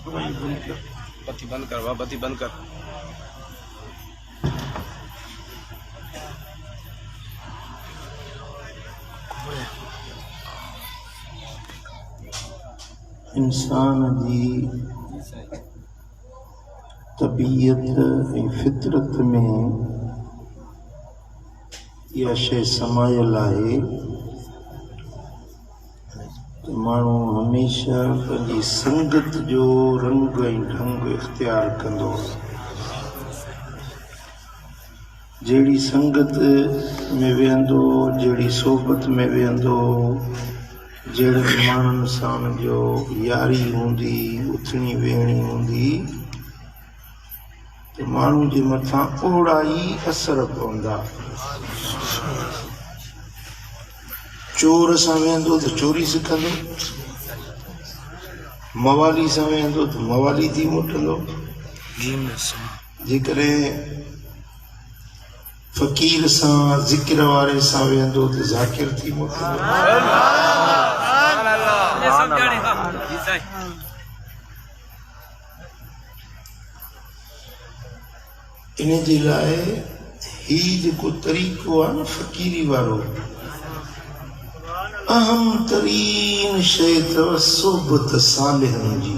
बत्ती बंद कर वाह, बत्ती बंद कर। इंसान जी तबीयत ऐं फितरत में इहा शइ समायल आहे त माण्हू हमेशह पंहिंजी संगत जो रंग ऐं ढंग इख़्तियार कंदो आहे। जहिड़ी संगत में वेहंदो, जहिड़ी सोबत में वेहंदो, जहिड़े माण्हुनि सां जो यारी हूंदी, उथणी वेहणी हूंदी, त माण्हू जे मथां ओड़ा ई असर पवंदा। चोर सां वेहंदो त चोरी सिखंदो, मवाली सां वेहंदो त मवाली थी मोटंदो। जेकॾहिं फ़कीर सां ज़िक्र वारे सां वेहंदो त ज़ाकिर थी मोटंदो। इन जे लाइ ही जेको तरीक़ो आहे न फ़कीरी वारो, अहम तरीन शइ अथव सोबत सालिहनि जी।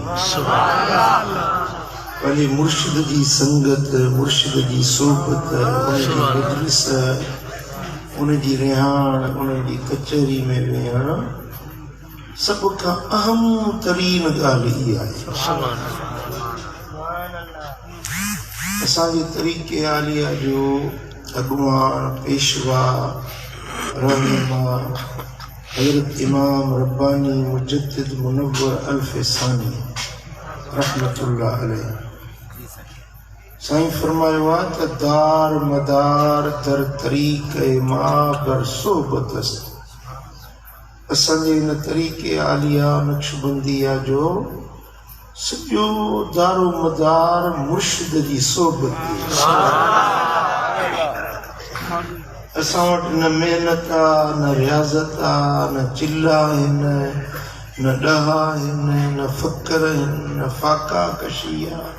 पंहिंजे मुर्शिद जी संगत, मुर्शिद जी सोबत, उनजी मजलिस, उनजी रिहाण, उनजी कचहरी में वेहण, सभ खां अहम तरीन ॻाल्हि इहा आहे। असांजे तरीक़े आलिया जो अॻुवान पेशवा रहनुमा हज़रत इमाम रब्बानी मुजद्दिद मुनव्वर अल-फ़ैसानी रहमतुल्लाह अलैह साईं फरमायो आहे त दार मदार दर तरीक़ मां बर सोबत است। असांजे इन तरीक़े आलिया नक्शबंदिया जो सॼो दारो मदार मुर्शिद जी सोबत आहे। असां वटि न महिनत आहे, न रियाज़त आहे, न चिल्ला आहिनि, न ॾहा आहिनि, न फ़क़्र आहिनि, न फ़ाका कशी आहे,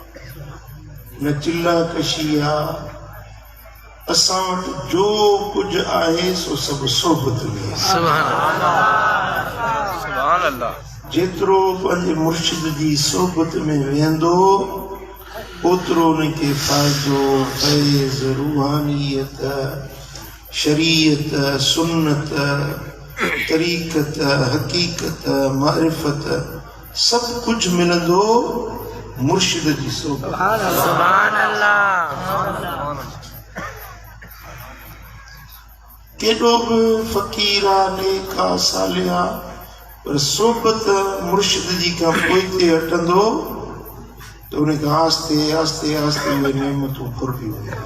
न चिल्ला कशी आहे। असां वटि जो कुझु आहे सो सभु सोबत में आहे। सुभान अल्लाह। जेतिरो पंहिंजे मुर्शिद जी सोबत में वेहंदो ओतिरो उनखे फ़ाइदो, फैज़, रूहानियत, शरीयत, सुन्नत, तरीक़त, हक़ीक़त, मारिफत सभु कुझु मिलंदो मुर्शिद जी सोबत। सुभान अल्लाह। केॾो बि फ़क़ीर आहे, नेक आहे, सालिह आहे, पर सोबत मुर्शिद जी खां पोइ ते हटंदो त उनखे आस्ते आस्ते आस्ते उहे नेमतूं फुरबियूं वेंदियूं।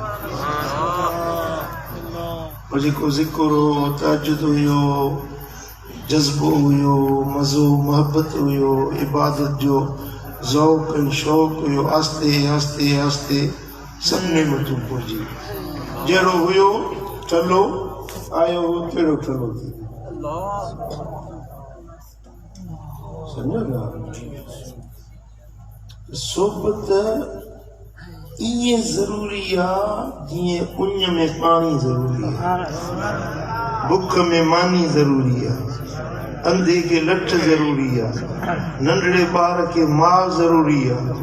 जेको ज़िक्र हो, तहज्जुद हुयो, जज़्बो हुयो, मज़ो मोहब्बत हुयो, इबादत जो ज़ौक़ ऐं शौक़ हुयो, आस्ते आस्ते आस्ते सभु नेमतूं फुरजी। जहिड़ो हुयो ठलो आयो हो, तहिड़ो ठलो थी सोबत ईअं ज़रूरी आहे जीअं उञ में पाणी ज़रूरी आहे, बुख में मानी ज़रूरी आहे, अंधे खे लठ ज़रूरी आहे, नंढड़े ॿार खे माउ ज़रूरी आहे।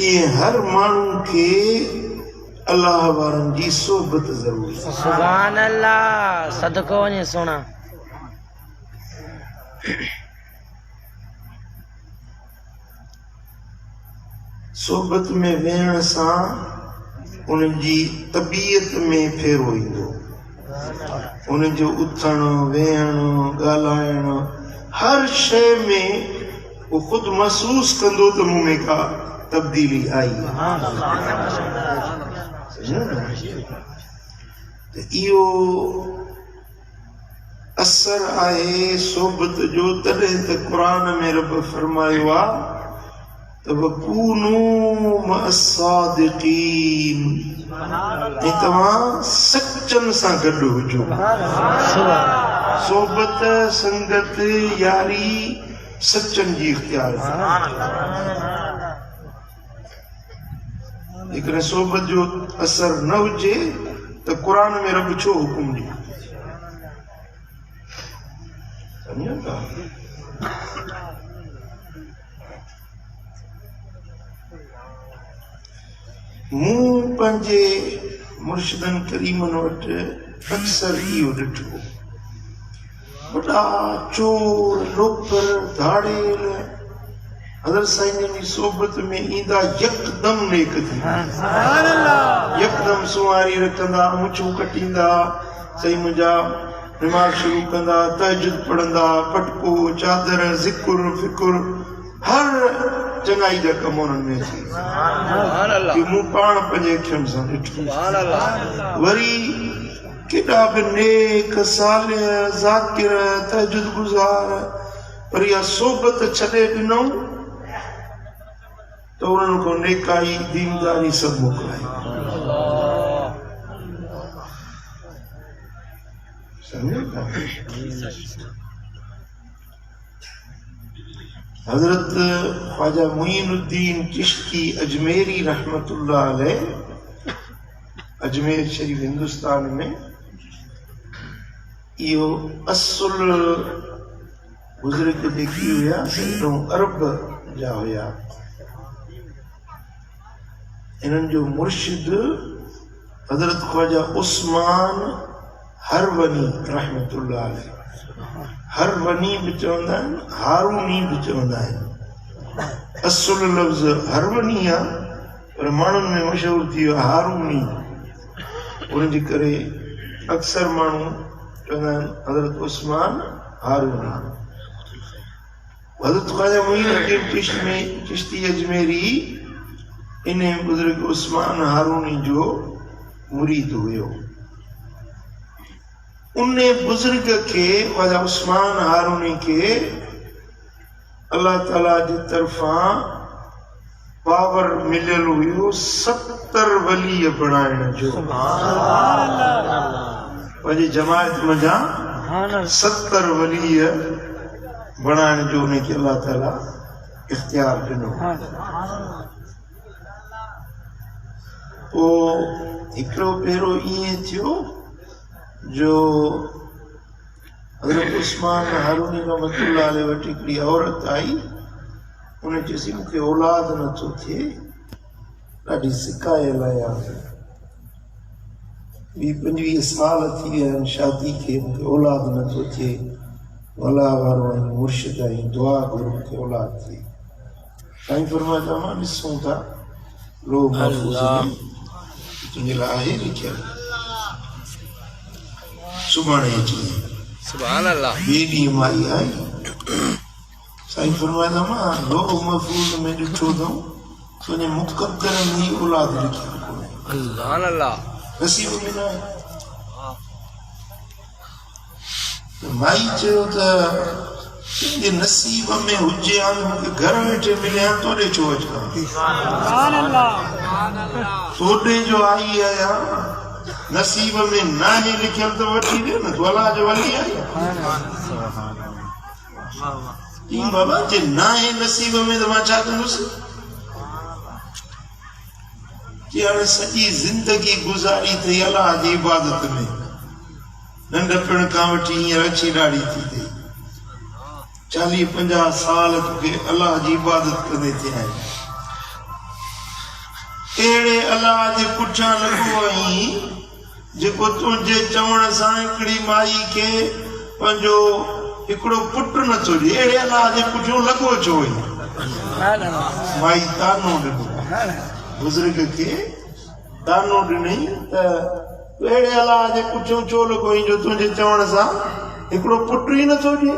ईअं हर माण्हू खे अल्लाह वारनि जी सोबत ज़रूरी आहे। सुभान अल्लाह। सदको वञे सोना। सोबत में वेहण सां उनजी तबीयत में फेरो ईंदो, उनजो उथण वेहण ॻाल्हाइण हर शइ में वो ख़ुदि महसूस कंदो त मूं में का तब्दीली आई। त इहो असर आहे सोबत जो। तॾहिं त क़ुरान में रब फरमायो आहे त वकूनू मअस्सादिकीन, ऐं तव्हां सचनि सां गॾु हुजो। सोबत, संगत, यारी सचन जी इख्तियार लेकिन सोबत जो असर न हुजे तो कुरान में रब छो हुकुम दी समझो था मूं पंहिंजे मुर्शिदन करीमन वटि अक्सर इहो ॾिठो वॾा चोर लोपर धाड़ेल हज़रत साईं जी सोबत में ईंदा यकदम नेक थी यकदम सुवारी रखंदा मुछूं कटींदा साईं मुंहिंजा निमाज़ शुरू कंदा तहजुद पढ़ंदा पटको चादर ज़िक्र फिक्र हर चङाई जा कम उन्हनि में थी मूं पाण पंहिंजे अखियुनि सां ॾिठो वरी केॾा बि नेक सालिह ज़ाकिर तहजुद गुज़ार पर इहा सोबत छॾे ॾिनऊं तो उन्होंने को नेकाई दीनदारी सब मोकिलाई हजरत ख्वाजा मुईनुद्दीन चिश्ती अजमेरी रहमतुल्लाह अलैह अजमेर शरीफ हिंदुस्तान में इहो असुल बुजुर्ग जेकी हुया सैकड़ों अरब जा हुया इन्हनि जो मुर्शिद हजरत ख्वाजा उस्मान हरवनी रहमतुल्लाह अलैह हरवनी भी चवंदा आहिनि हारूनी भी चवंदा आहिनि असुल लफ़्ज़ हरवनी आहे पर माण्हुनि में मशहूर थी वियो हारूनी उनजे करे अक्सर माण्हू चवंदा आहिनि हजरत उस्मान हारूनी हजरत ख्वाजा मुईनुद्दीन चिश्ती अजमेरी इन्हें बुजुर्ग उस्मान हारूनी जो मुरीद हुयो उन्हें बुजुर्ग के ख्वाजा उस्मान हारूनी के अल्लाह ताला जी तरफा पावर मिलियल हुयो 70 वली बणाइण जो पंहिंजी जमायत मजा 70 वली बणाइण जो उनखे अल्लाह ताला इख्तियार ॾिनो हिकिड़ो भेरो ईअं थियो जो हज़रत उस्मान हारूनी रहमतुल्लाह अलैह वटि हिकिड़ी औरत आई उन चयोसि मूंखे औलाद नथो थिए ॾाढी सिकायल आहियां 20-25 साल थी विया आहिनि शादी खे मूंखे औलाद नथो थिए वला वारो मुर्शिद आई दुआ घुरो मूंखे औलाद थिए साईं फरमाया मां ॾिसूं था लो महफूज़ में तुंहिंजे लाइ आहे लिखियल सुभाणे अची सुभान अल्लाह ॿिए ॾींहुं माई आई साईं फरमाया मां लो महफूज़ में ॾिठो अथऊं तुंहिंजे मुक़द्दर में ई औलाद लिखियल कोन्हे सुभान अल्लाह नसीब में न आहे माई चयो त तुंहिंजे नसीब में हुजे हा मूंखे घर वेठे मिले हा तोॾे छो अचां तोॾे जो आई आहियां नसीब में न आहे लिखियल त वठी ॾे न तूं अलाह जो वली आहीं बाबा जे न आहे नसीब में त मां छा कंदुसि कि हाणे सॼी ज़िंदगी गुज़ारी अथई अलाह जी इबादत में नंढपण खां वठी हींअर अछी ॾाढ़ी थी अथई 40-50 साल तोखे अलाह जी इबादत कंदे थिया आहिनि अहिड़े अलाह जे पुठियां लॻो आहीं जेको तुंहिंजे चवण सां हिकिड़ी माई खे पंहिंजो हिकिड़ो पुटु नथो ॾिए अहिड़े अलाह जे पुठियां लॻो छो आहीं माई तानो ॾिनो बुजुर्ग खे तानो ॾिनई त अहिड़े अलाह जे पुठियां छो लॻो आहीं जो तुंहिंजे चवण सां हिकिड़ो पुटु ई नथो ॾिए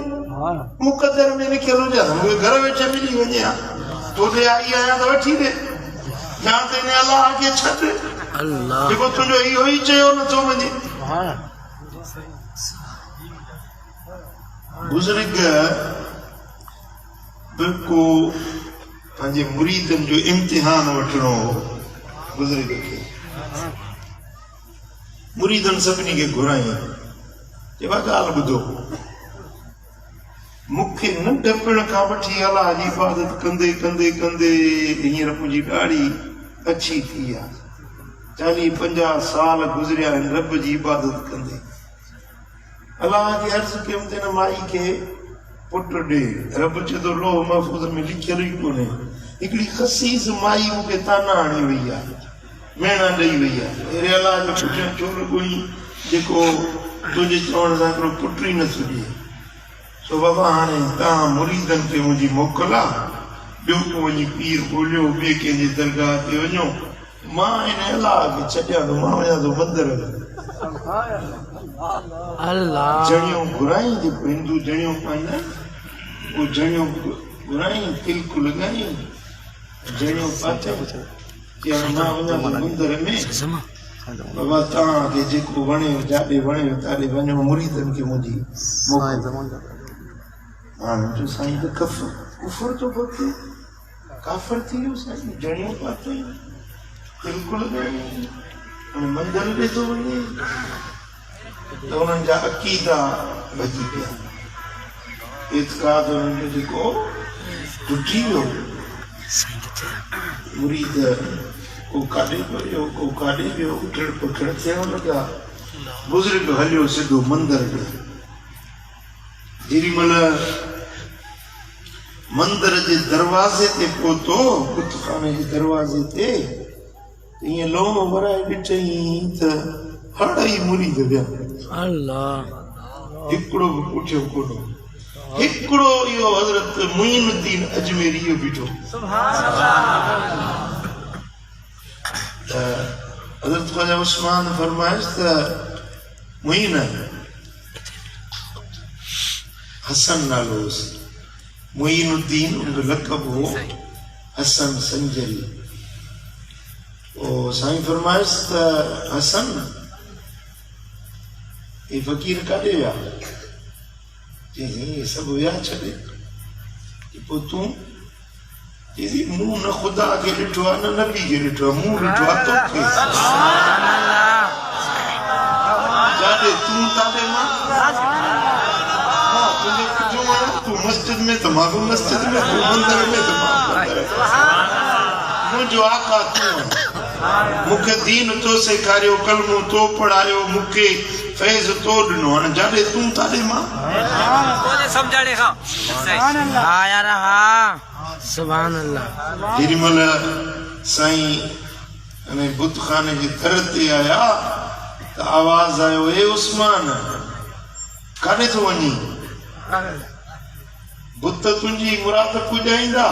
मुक़द्दर में लिखियल हुजे मूंखे घर वेठे मिली वञे हा तोॾे आई आहियां त वठी ॾे या त इन अलाह खे छॾ जेको तुंहिंजो इहो ई चयो नथो वञे बुज़ुर्ग बिल्को पंहिंजे मुरीदनि जो इम्तिहान वठिणो हो बुज़ुर्ग खे मुरीदनि सभिनी खे घुराई चइबा ॻाल्हि ॿुधो मूंखे नंढपण खां वठी अलाह जी इबादत कंदे कंदे कंदे हींअर मुंहिंजी ॾाढी अच्छी थी आहे। 40-50 साल गुज़रिया आहिनि रब जी इबादत कंदे। अलाह खे अर्ज़ु कयमि त हिन माई खे पुटु ॾे। रब चए थो लोह महफ़ूज़ में लिखियल ई कोन्हे। हिकिड़ी ख़सीस माई मूंखे ताना हणी वई आहे, मेणा ॾेई वई आहे। अहिड़े अलाह जो पुठियां छो लॻोई जेको तुंहिंजे चवण सां हिकिड़ो पुटु ई नथो ॾिए। सो बाबा हाणे तव्हां मुरीदनि खे मुंहिंजी मोकल आहे, ॿियो को वञी पीर ॻोल्हियो, ॿिए कंहिंजे दरगाह ते वञो। मां हिन अलाह खे छॾियां थो, मां वञा थो मंदर में। अल्लाह जणियूं घुराई जेको हिंदू जणियूं पाईंदा आहिनि, उहे जणियूं घुराई, तिलक लॻाई, जणियूं पाते मां वञा थो मंदर में। बाबा तव्हांखे जेको वणे जाॾे वणे ताॾे वञो, मुरीदनि खे मुंहिंजी मोकल। हाणे चयो साईं त कुफर थो पके, काफ़िर थी वियो साईं, जणियूं पाते तिलक लॻाई, हाणे मंदर ॾे थो वञे। त उन्हनि जा अक़ीदा भॼी पिया, एतिक़ाद उन्हनि जो जेको टुटी वियो। मुरीद को काॾे पियो, को काॾे वियो, उठड़ पुठड़ थियण लॻा। बुज़ुर्ग हलियो सिधो मंदर ॾे। जेॾी महिल मंदर जे दरवाज़े ते पहुतो, बुतखाने जे दरवाज़े ते, ईअं लोहो वराए ॾिठईं त हड़ ई मुरीद विया। अल्लाह हिकिड़ो बि पुठियो कोन। हिकिड़ो इहो हज़रत मुईनुद्दीन अजमेरी इहो बीठो। हज़रत ख्वाजा उस्मान फरमाइश त मुईन हसन नालो हुयुसि, मुईनुद्दीन उनजो लक़ब हो हसन संजरी। ओ साईं फरमाइश त हसन ये फकीर काॾे विया? चई सभु विया छॾे। पोइ तूं चई मूं न ख़ुदा खे ॾिठो आहे, न नबी खे ॾिठो आहे, मूं ॾिठो आहे तोखे। जाॾे तूं ताॾे मां। तुंहिंजे पुठियो आहियां, तूं मस्जिद में त मां बि मस्जिद में, तूं मंदर में त मां मंदर में। मुंहिंजो आका तूं आहीं। मूंखे दीन तो सेखारियो, कलमो तो पढ़ायो, मूंखे फैज़ तो ॾिनो, हाणे जाॾे तूं ताॾे मां। हा यार हा, सुभान अल्लाह। जेॾी महिल साईं बुतखाने जे दर ते आया त आवाज़ आयो, ए उस्मान काॾे थो वञी? बुत तुंहिंजी मुराद पुॼाईंदा,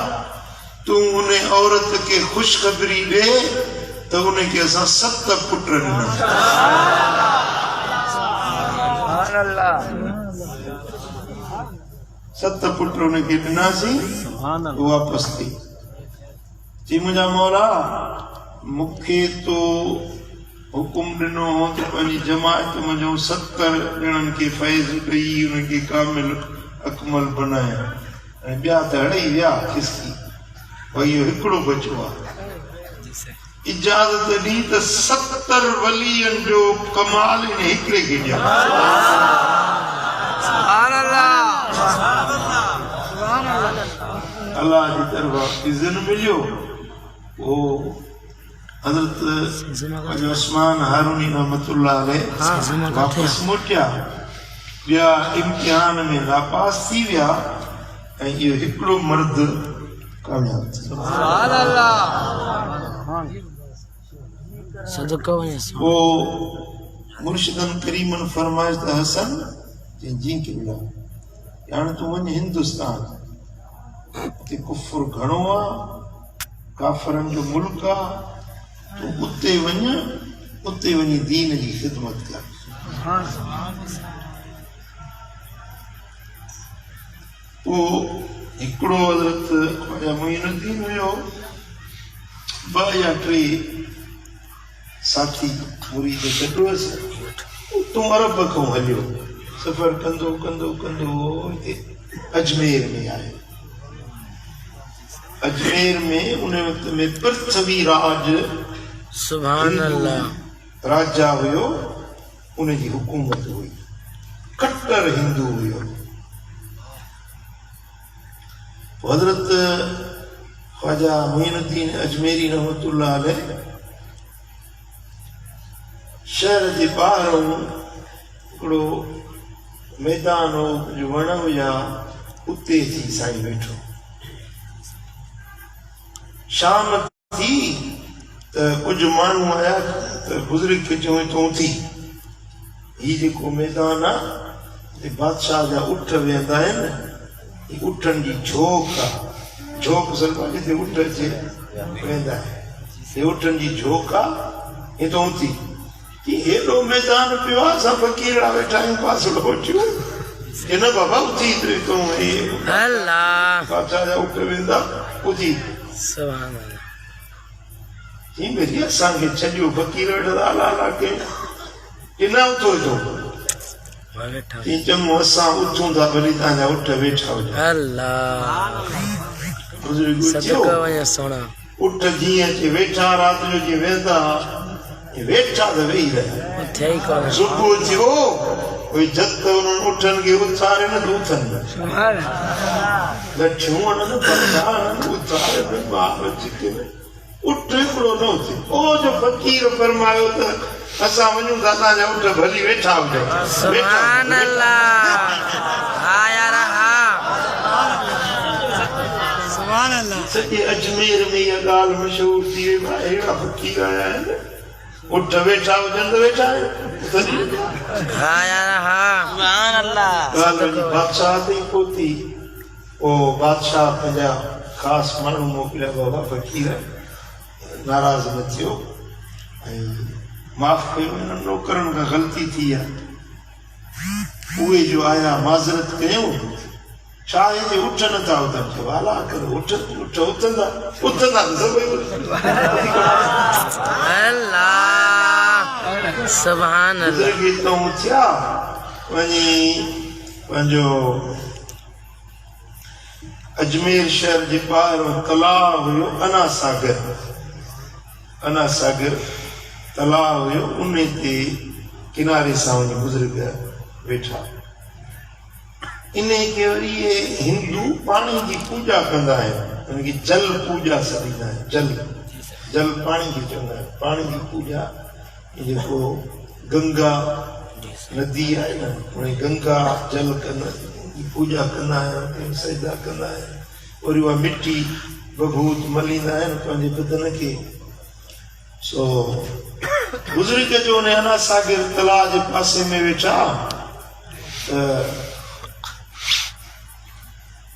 तूं उन औरत खे ख़ुशख़बरी ॾे त उनखे असां 7 पुट ॾिना। 7 पुट उनखे ॾिनासीं, वापसि थी। चई मुंहिंजा मौला मूंखे तो हुकुम ॾिनो हो त पंहिंजी जमायत मुंहिंजो 70 ॼणनि खे फैज़ ॾेई उनखे कामिल अकमल बनाए। ऐं ॿिया त अड़ई विया खिसकी, भई इहो हिकिड़ो बचो आहे। इजाज़त ॾी त 70 वलीअनि जो कमाल इन हिकिड़े खे ॾिया। अलाह जी तरफ़ां इज़्न मिलियो। वो हज़रत उस्मान हारूनी रहमतुल्लाह अलैह वापसि मोटिया, ॿिया इम्तिहान में नापास थी विया ऐं इहो हिकिड़ो मर्द कामयाब थी। सदको वञे। वो मुर्शिदन करीमन फरमाइश त हसन जी किबला, हाणे तूं वञ हिंदुस्तान, उते कुफर घणो आहे, काफ़रनि जो मुल्क आहे, तूं उते वञ, उते वञी दीन जी ख़िदमत कर। पोइ हिकिड़ो हज़रत ख्वाजा मुईनुद्दीन हुयो, 2 या 3 साथी मुरीद गॾुअसि, उतां अरब खां हलियो, सफ़र कंदो कंदो कंदो हिते अजमेर में आयो। अजमेर में उन वक़्त में पृथ्वी राज सुभान अल्लाह राजा हुयो, उनजी हुकूमत हुई, कट्टर हिंदू हुयो। हज़रत ख्वाजा मोइनुद्दीन अजमेरी रहमतुल्लाह अलैह शहर जे ॿाहिरों हिकिड़ो मैदान हो जो वण हुया उते थी साईं वेठो शाम थी त कुझु माण्हू आया त बुज़ुर्ग खे चऊं तूं थी हीउ जेको मैदान आहे बादशाह जा उठ वेहंदा आहिनि हीउ उठनि जी झोक आहे झोक सलमा जिते उठ अचे वेंदा आहिनि हीउ उठनि जी झोक आहे हितां थी हेॾो मैदान पियो आहे असां फ़क़ीरा वेठा आहियूं पासलो अचूं कि न बाबा उथी तूं बादशाह जा उठ वेंदा उथी मेरी असांखे छॾियो फ़क़ीर वेठा आला आला कयूं न उथो थो चङो असां उथूं था भली तव्हांजा उठ वेठा हुजो उठ जीअं अची वेठा राति जो जीअं वेंदा वेठा त वेही रहिया सुबुह थियो कोई जत उन्हनि उठनि खे उथारे न त उथनि लठियूं हणनि पता हणनि उथारे ॿार चिके उठ हिकिड़ो न उथे पोइ जो फ़क़ीर फरमायो त असां वञूं था तव्हांजा उठ भली वेठा हुजो सॼे अजमेर में इहा ॻाल्हि मशहूर थी वई आहे अहिड़ा फ़क़ीर आया आहिनि उठ वेठा हुजनि त वेठा बादशाह ताईं पहुती पोइ बादशाह पंहिंजा ख़ासि माण्हू मोकिलिया बाबा फ़क़ीर नाराज़ न थियो ऐं माफ़ कयो नौकरनि खां ग़लती थी आहे उहे जो आया माज़रत कयूं छा हिते उठ नथा उथनि चयो आला करो उठ उथंदा उथंदा त सभई सुभान अल्लाह गीतों थिया वञी पंहिंजो अजमेर शहर जे ॿाहिरों तलाउ हुयो अना सागर तलाउ हुयो उन ते किनारे सां वञी बुज़ुर्ग वेठा इन खे वरी इहे हिंदू पाणी जी पूॼा कंदा आहिनि उनखे जल पूॼा सॾींदा आहिनि जल पाणी खे चवंदा आहिनि पाणी जी पूॼा जेको गंगा नदी आहे न उन गंगा जल पूॼा कंदा आहिनि सजदा कंदा आहिनि वरी उहा मिटी बभूत मलींदा आहिनि पंहिंजे बदन खे सो बुज़ुर्ग जो उन अना सागर तलाउ जे पासे में वेठा त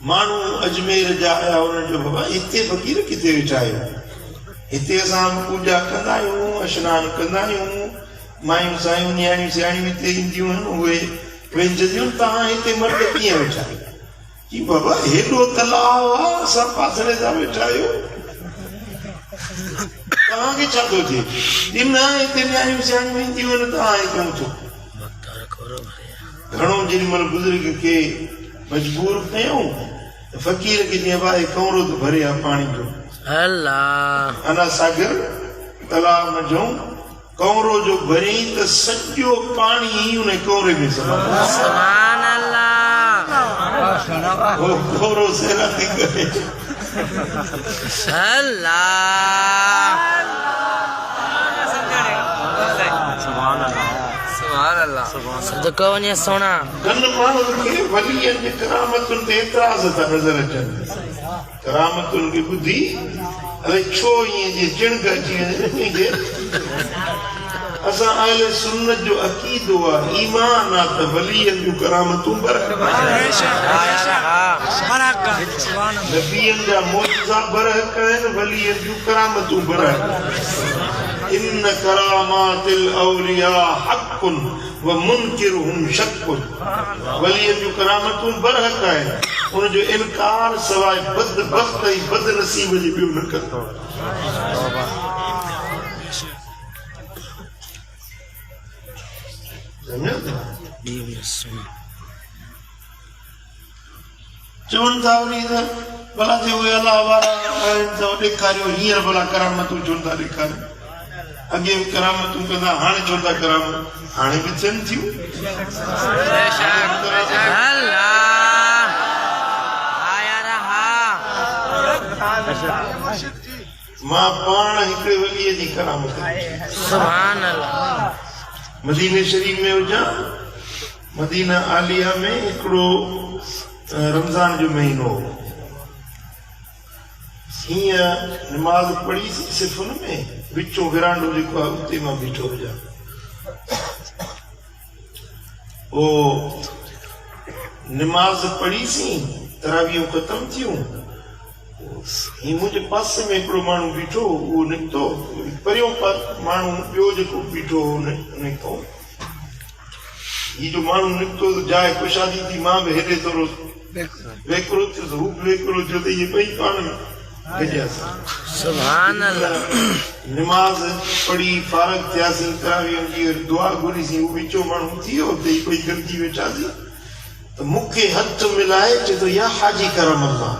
माण्हू अजमेर जा आया उन्हनि जो बाबा हिते फ़क़ीर किथे वेठा आहियो हिते असां पूॼा कंदा आहियूं स्नान कंदा आहियूं मायूं सायूं नियाणियूं सियाणियूं हिते ईंदियूं आहिनि उहे वेंजदियूं तव्हां हिते मर्द कीअं वेठा आहियो की बाबा हेॾो तलाउ आहे असां पासरे जा वेठा आहियूं तव्हांखे छा थो थिए न हिते नियाणियूं सियाणियूं ईंदियूं आहिनि तव्हां हिते उथो घणो जेॾीमहिल बुज़ुर्ग खे मजबूर कयूं फ़क़ीर खे जीअं भाई कमरो थो भरे आहे पाणी जो अना सागर तलाउ में जो कमरो जो भरी त सॼो पाणी उन कमरे में सुभान अल्लाह वो कमरो सेरा थी करे सदको वञे सोना गन माण्हुनि खे वलीअनि जी करामतुनि ते एतिराज़ था नज़र अचनि करामतुनि खे ॿुधी अलाए छो ईअं जे चिणक अची वञे असां अहले सुन्नत जो अक़ीदो आहे ईमान आहे त वलीअनि जूं करामतूं नबीअनि जा मौजज़ा बरहक आहिनि वलीअनि जूं करामतूं बरहक इन करामातिल औलिया हक़्क़ुन व मुनकिरुहुम शक्कुन वलीअनि जूं करामतूं बरहक आहिनि उन जो इनकार सवाइ बदबख्त ऐं बदनसीब जी ॿियो न कंदो चवनि था वरी त भला जे उहे अलाह वारा आहिनि त ॾेखारियो हींअर भला करामतूं चवनि था ॾेखारियो अॻे करामतूं कंदा हाणे चवनि था करामत हाणे बि थियनि थियूं मां पाण हिकिड़े वलीअ जी करामत सुभान अल्लाह मदीने शरीफ में हुजां मदीना आलिया में हिकिड़ो रमज़ान जो महीनो हीअं नमाज़ पढ़ी सिर्फ़ हुन में विचो विरांडो जेको आहे उते मां बीठो हुजां ओ नमाज़ पढ़ीसीं तरावियूं ख़तम थियूं ही मुंहिंजे पासे में हिकिड़ो माण्हू बीठो उहो निकितो परियों माण्हू ॿियो जेको बीठो हो निकितो ही जो माण्हू निकितो जाइ कुशादी थी मां बि हेॾे थोरो वेकिरो थियो हू बि वेकिरो थियो त इहे ॿई पाण में भेजियासीं सुभान अल्लाह नमाज़ पढ़ी फारग थियासीं तरावियुनि जी दुआ घुरीसीं हू विचो माण्हू थी वियो त कोई गॾिजी वेठासीं त मूंखे हथ मिलाए चए थो या हाजी करम अल्लाह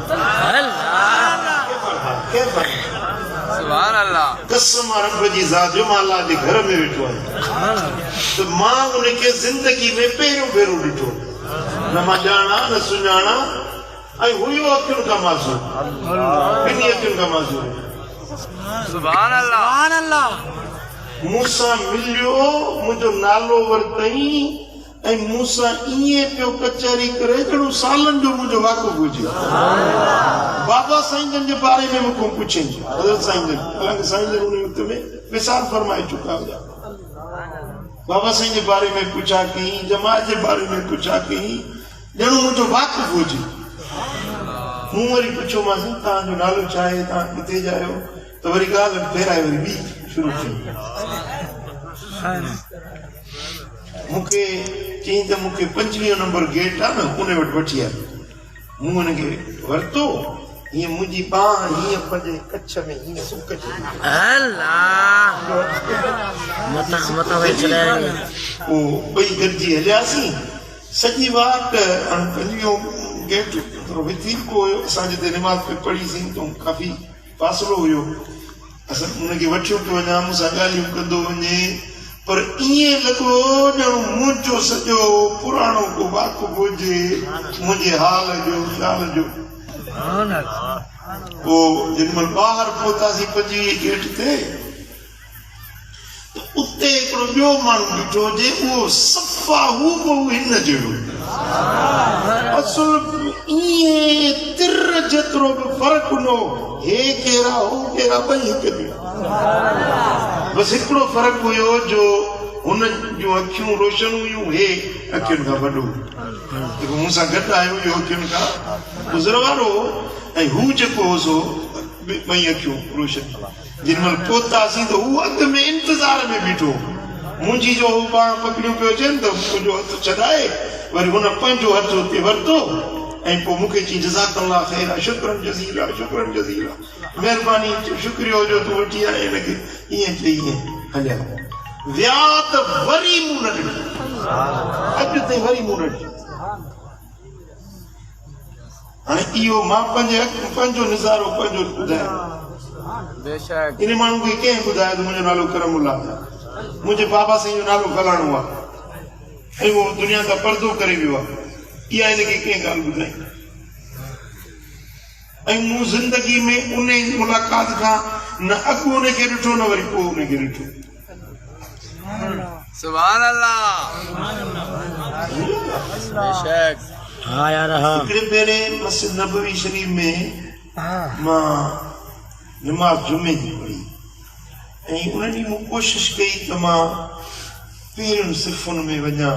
सुभान अल्लाह कसम रब जी ज़ात जो मां अल्लाह जे घर में वेठो आहियां त मां उनखे ज़िंदगी में पहिरियों भेरो ॾिठो न मां ॼाणा न सुञाणा ऐं हुयो अखियुनि खां माज़ूर ॿिन्ही अखियुनि खां माज़ूर सुभान अल्लाह मूंसां मिलियो मुंहिंजो नालो वरितई ऐं मूंसां ईअं पियो कचहरी करे ॼणो सालनि जो मुंहिंजो वाक़िफ़ हुजे बाबा साईं जन जे बारे में मूंखां पुछे हज़रत साईं जन हालांकि साईं जन उन वक़्त में विसाल फरमाए चुका हुआ बाबा साईं जे बारे में पुछा कई जमात जे बारे में पुछा कई ॼणो मुंहिंजो वाक़िफ़ हुजे मूं वरी पुछियोमांसि तव्हांजो नालो छा आहे तव्हां किथे जा आहियो त वरी ॻाल्हि फेराए वरी ॿी शुरू थी मूंखे चई त मूंखे 25 नंबर गेट आहे न उन वटि वठी आयो मूं हुनखे वरितो हीअं मुंहिंजी बांह हीअं पंहिंजे कच्छ में हीअं सुकजी अल्लाह मता वेचड़े पोइ ॿई गॾिजी हलियासीं सॼी वाट पंहिंजो गेट थोरो वधीक हुयो असां जिते निमाज़ पे पढ़ीसीं त काफ़ी फ़ासिलो हुयो असां उनखे वठियो पियो वञा मूंसां ॻाल्हियूं कंदो वञे पर ईअं लॻो ॼणो मुंहिंजो सॼो पुराणो को वाक़िफ़ हुजे मुंहिंजे हाल जो ख़्याल जो पोइ जेॾीमहिल ॿाहिरि पहुतासीं 25 गेट ते उते हिकिड़ो ॿियो माण्हू बीठो हुजे उहो सफ़ा हू हिन जहिड़ो असुल ईअं तिर जेतिरो बि फ़र्क़ु न हो हे कहिड़ा हो कहिड़ा ॿई हिकु बसि हिकिड़ो फ़र्क़ु हुयो जो हुन जूं अखियूं रोशन हुयूं हे अखियुनि खां वॾो जेको मूंसां गॾु आयो इहो अखियुनि खां गुज़र वारो ऐं हू जेको हो सो ॿई अखियूं रोशन जेॾीमहिल पहुतासीं त हू अॻु में इंतज़ार में बीठो मुंहिंजी जो हू पाण पकड़ियूं पियो अचनि त मुंहिंजो हथु छॾाए वरी हुन पंहिंजो हथु हुते वरितो ऐं पोइ मूंखे चई जज़ाकल्लाह ख़ैर शुक्रन जज़ीला महिरबानी शुक्रियो जो तूं वठी आए हिनखे ईअं चई ईअं हलिया विया त वरी मूं न ॾिठो अॼु ताईं वरी मूं न ॾिठो हाणे इहो मां पंहिंजो निज़ारो पंहिंजो ॿुधायां इन माण्हू खे कंहिं ॿुधायो त मुंहिंजो नालो करमुल्ला मुंहिंजे बाबा साईं जो नालो फलाणो आहे ऐं उहो दुनिया खां पर्दो करे वियो आहे इहा हिनखे कंहिं ॻाल्हि ॿुधाई ऐं मूं ज़िंदगी में उन मुलाक़ात खां न अॻु उनखे ॾिठो न वरी पोइ उनखे ॾिठो सुभान अल्लाह बेशक हाँ यार हिकिड़े भेरे मस्जिद नबवी शरीफ में मां नमाज़ जुमे जी पढ़ी ऐं उन ॾींहुं मूं कोशिशि कई त मां पहिरियुनि सिफ़ुनि में वञा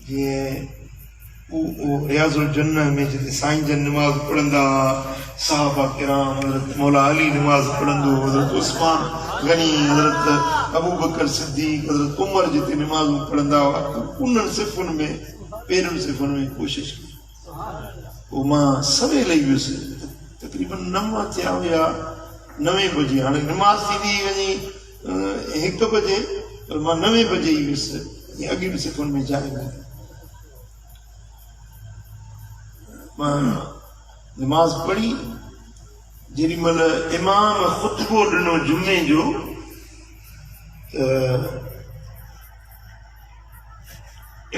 जीअं रियाज़ुल जन्नह में जिते साईं जन नमाज़ पढ़ंदा साहबा किराम हज़रत मौला अली नमाज़ पढ़ंदो हज़रत उस्मान गनी हज़रत अबू बकर सिद्दीक़ हज़रत उमर जिते नमाज़ूं पढ़ंदा हुआ उन्हनि सिफ़ुनि में पहिरियुनि सिफ़ुनि में कोशिशि कई पोइ मां सवेल ई वियुसि तक़रीबन 9 थिया हुया 9 बजे हाणे नमाज़ थींदी वञी 1 बजे पर मां 9 बजे ई वियुसि अॻे बि सिफ़ुनि में जाइ मां नमाज़ पढ़ी जेॾीमहिल इमाम ख़ुतबो ॾिनो जुमे जो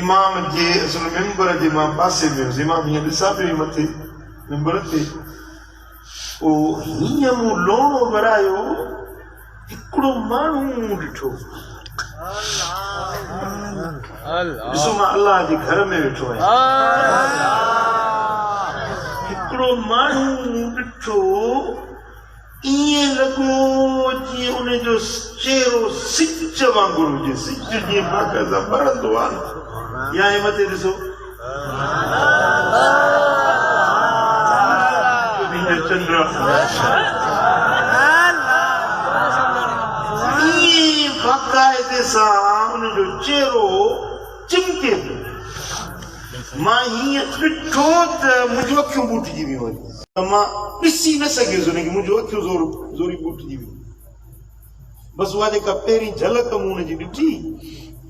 इमाम जे असल मेंबर जे मां पासे में हुयुसि इमाम हीअं ॾिसां पियो मथे मेंबर ते ओ हीअं मूं लोणो भरायो हिकिड़ो माण्हू ॾिठो ॾिसो मां अलाह जे घर में वेठो आहियां हिकिड़ो माण्हू ॾिठो ईअं लॻो जीअं उनजो चेहरो सिज वांगुरु हुजे सिज जीअं बाक़ाइदा ॿरंदो आहे या हे मथे ॾिसो चंद्र ईअं बाक़ाइदे सां उनजो चेहरो चिमके पियो मां हीअं ॾिठो त मुंहिंजूं अखियूं ॿूटिजी वियूं आहिनि त मां ॾिसी न सघियुसि हुनखे मुंहिंजूं अखियूं ज़ोरी ॿूटिजी वियूं बसि उहा जेका पहिरीं झलक मूं हुनजी ॾिठी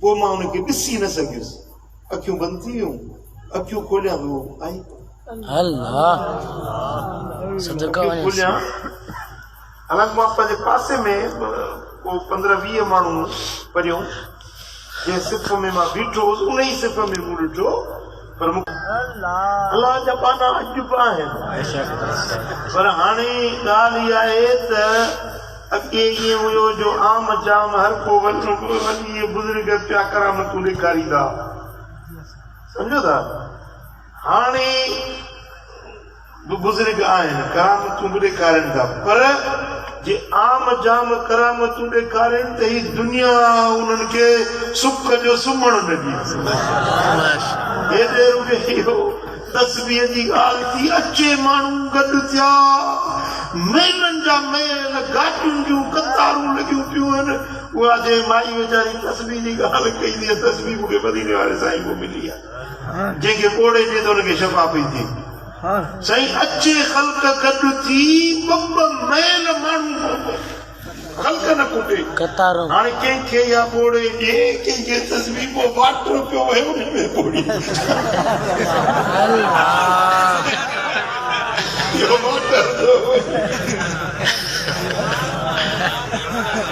पोइ मां हुनखे ॾिसी न सघियुसि अखियूं बंदि थी वियूं अखियूं खोलियां पियो आई खोलियां हालांकि मां पंहिंजे पासे में को 15-20 माण्हू परियूं जंहिं सिफ़ में मां बीठो हुउसि उन ई सिफ़ में मूं ॾिठो पर अलाह जा पाना अॼु आहिनि पर हाणे ॻाल्हि इहा आहे त अॻे ईअं हुयो जो आम जाम हर को वञी बुज़ुर्ग पिया करामतूं ॾेखारींदा सम्झो था हाणे बुज़ुर्ग आहिनि करामतूं बि ॾेखारनि था पर जे आम जाम करामतूं ॾेखारनि त ही दुनिया उन्हनि खे सुख जो सुम्हणु न ॾी हेॾे रुॻे इहो तस्वीर जी ॻाल्हि थी अचे माण्हू गॾु थिया मेलनि जा मेल गाटियुनि जूं कतारूं लॻियूं पियूं आहिनि उहा जे माई वीचारी तस्वीर जी ॻाल्हि कई थी तस्वीर मूंखे मदीने वारे साईं को मिली आहे जंहिंखे कोड़े ॾे त हुनखे शफ़ा पई थिए साईं अचे ख़ल्क़ गॾु थी ॿ मेल माण्हू ख़ल्क़ न कुटे हाणे कंहिंखे या ॿोड़े ॾे कंहिंखे तस्वीर पोइ वाटर पियो वहे हुन में ॿोड़ी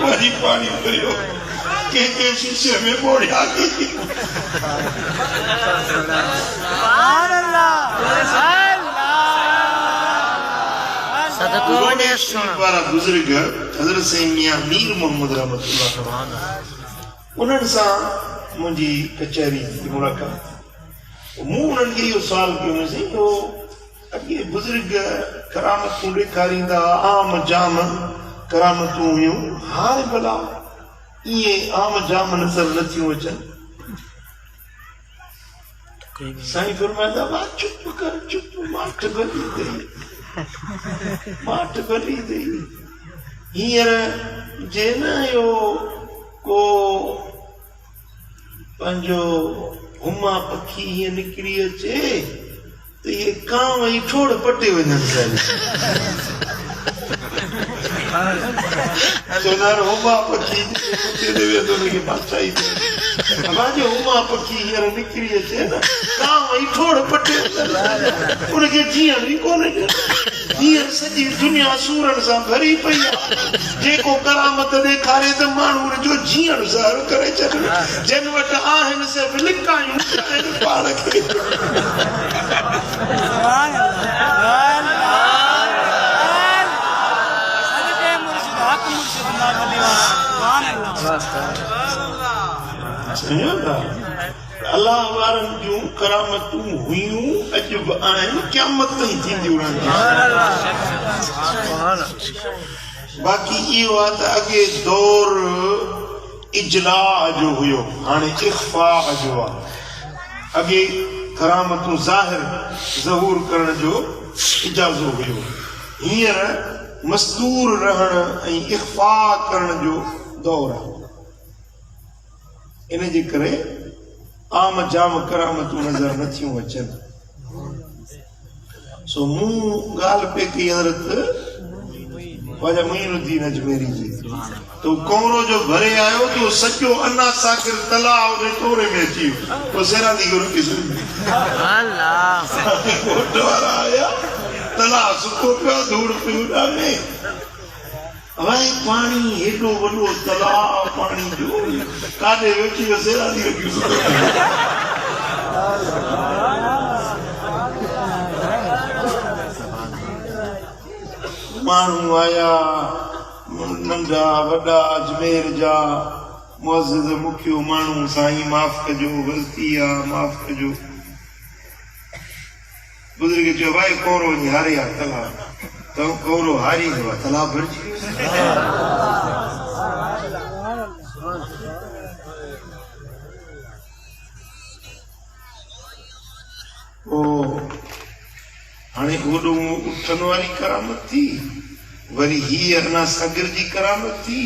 वरी पाणी पियो कंहिंखे शीशे में ॿोड़िया बुजुर्ग हज़रत साईं मियां मीर मोहम्मद रहमतुल्लाह उन्हनि सां मुंहिंजी कचहरी जी मुलाक़ात मूं उन्हनि खे इहो सुवाल कयो हो अॻे बुजुर्ग करामतूं ॾेखारींदा आम जाम करामतूं हुयूं हाणे भला इहे आम जाम नज़र नथियूं अचनि साईं फरमाईंदा वाह चुप कर चुप माठ भली अथई माठ भली अथई हींअर जे न इहो को पंहिंजो हुमा पखी हीअं निकिरी अचे त इहे कांव ई ठोड़ पटे वञनि हुमा पखी हुमा पखी हींअर निकिरी अचे न कांव ई ठोड़ पटे उनखे जीअण ई कोन्हे हींअर सॼी दुनिया सूरनि सां भरी पई आहे जेको करामत ॾेखारे त माण्हू जो जीअण ज़ाहिर करे छॾनि जिन वटि आहिनि सिर्फ़ लिकायूं पाण खे अल्लाह वारनि जूं करामतूं हुयूं अॼु बि आहिनि क़यामत ताईं थींदियूं रहंदियूं बाक़ी इहो आहे त अॻे दौर इजला जो हुयो हाणे इख़्फा जो आहे अॻे करामतूं ज़हूर करण जो इजाज़ो हुयो हींअर मस्तूर रहण ऐं इख़्फा करण जो दौर आहे इन जे करे आम जाम करामतूं नज़र नथियूं अचनि सो मूं ॻाल्हि पे कई हज़रत ख्वाजा मुईनुद्दीन अजमेरी जी तो कोरो जो भरे आयो तो सचो अन्ना साकिर तलाव जे तोरे में अची वो सेरा दी गुरु की सुन अल्लाह कोट वाला आया तलाव सुको पियो धूड़ पियो में भाई पानी हेडो वडो तलाव पानी जो काडे वेठी सेरा दी की माण्हू आया नंढा वॾा अजमेर जा मुअज़्ज़िज़ मुखियो माण्हू साईं माफ़ कजो ग़लती आहे माफ़ कजो बुज़ुर्ग चयो भाई कोरो वञी हारे आहे तला त कोरो हारी वियो आहे तला भरिजी हाणे ओॾो उथण वारी करामत थी वरी हीअ अञा सगर जी करामत थी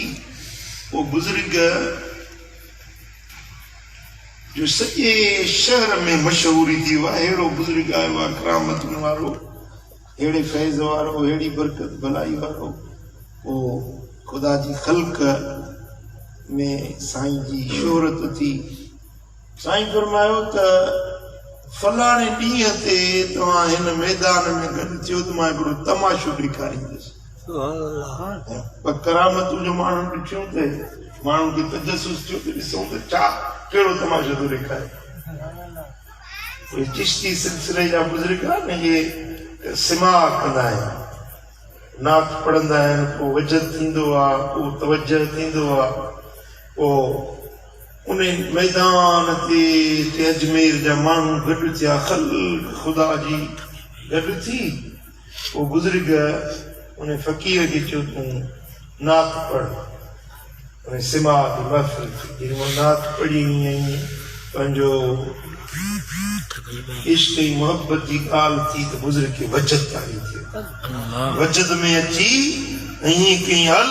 वो बुजुर्ग जो सॼे शहर में मशहूरी थी हुआ अहिड़ो बुजुर्ग आयो आहे करामतुनि वारो अहिड़े फैज़ वारो अहिड़ी बरकत भलाई वारो वो ख़ुदा जी ख़ल्क़ में साईं जी शोहरत थी साईं फरमायो त फलाणे ॾींहं ते तव्हां हिन मैदान में गॾु थियो त मां हिकिड़ो तमाशो ॾेखारींदुसि करामतूं जो माण्हू ॾिठियूं त माण्हू खे तजसुस थियो त ॾिसूं त छा कहिड़ो तमाशो थो ॾेखारे चिश्ती सिलसिले जा बुज़ुर्ग पंहिंजे सिमाअ कंदा आहिनि नात पढ़ंदा आहिनि पोइ वजद थींदो आहे पोइ तवजह थींदो आहे पोइ उन मैदान ते अजमेर जा माण्हू गॾु थिया ख़ल्क़ ख़ुदा जी गॾु थी पोइ बुज़ुर्ग उन फ़क़ीर खे चयो तूं नात पढ़ उन सिमा जी महफ़िल थी जॾहिं नात पढ़ी ऐं पंहिंजो इश्क ऐं मोहब्बत जी ॻाल्हि थी त बुज़ुर्ग खे वजद तारी थी वजद में अची ईअं कई हल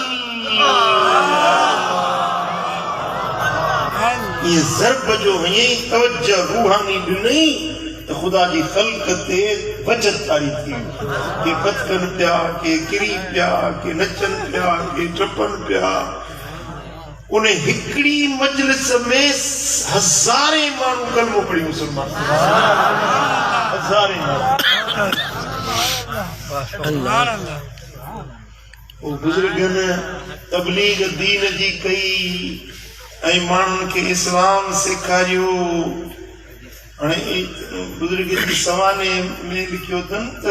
ये ज़र्ब जो हीअं तवज्जो रूहानी ॾिनई त ख़ुदा जी ख़ल्क़ ते वजद तारी थी के बचकनि पिया के किरी पिया के नचनि पिया के टपनि पिया उन हिकिड़ी मजलिस में हज़ारे माण्हू कलमो पढ़ी मुसलमान हज़ारे माण्हू वो बुज़ुर्गनि तबलीग दीन जी कई ऐं माण्हुनि खे इस्लाम सेखारियो हाणे बुज़ुर्ग जी सवाने में लिखियो अथनि त